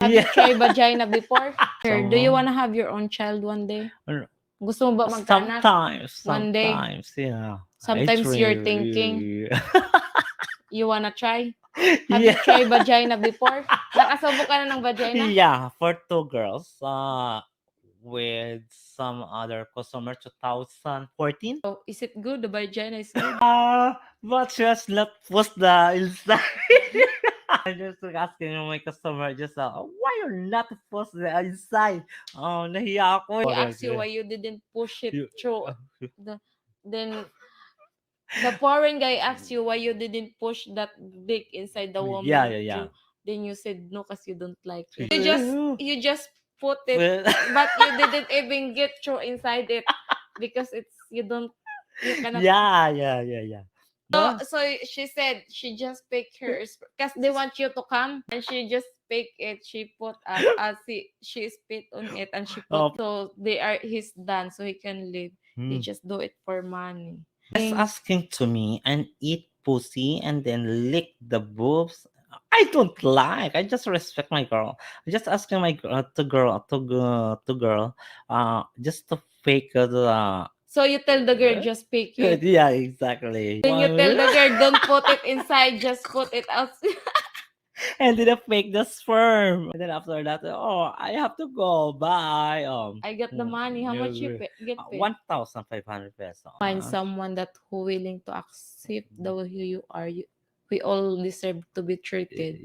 Have you Yeah. tried vagina before? Sir, do you Some, wanna have your own child one day? uh, Gusto mo ba magkaanak? One day. yeah. Sometimes It's you're thinking, really, you wanna try? Have you yeah. tried vagina before? Nakasubok ka na ng vagina? Yeah, for two girls, with some other customer 2014. Oh, is it good? The vagina is good? But just not post the inside. I'm just asking my customer just why you not post the inside? Oh, nahiya ako. I asked you why you didn't push it through the then the foreign guy asked you why you didn't push that dick inside the woman Yeah, yeah, yeah. through. Then you said no because you don't like it. Yeah. You just put it, Well, but you didn't even get through inside it because you cannot. yeah. But So she said she just picked hers because they want you to come and she just picked it. She put she spit on it and she put oh, so he's done so he can leave. They just do it for money. just asking to me and eat pussy and then lick the boobs. I don't like. I just respect my girl. I just asking my girl, just to fake the. So you tell the girl just pick it. Yeah, exactly. Then you tell the girl don't put it inside, just put it out. And then I fake the sperm. And then after that, oh, I have to go. Bye. I got the money. How much you get paid? 1,500 pesos. Find someone that who willing to accept the way you are. We all deserve to be treated.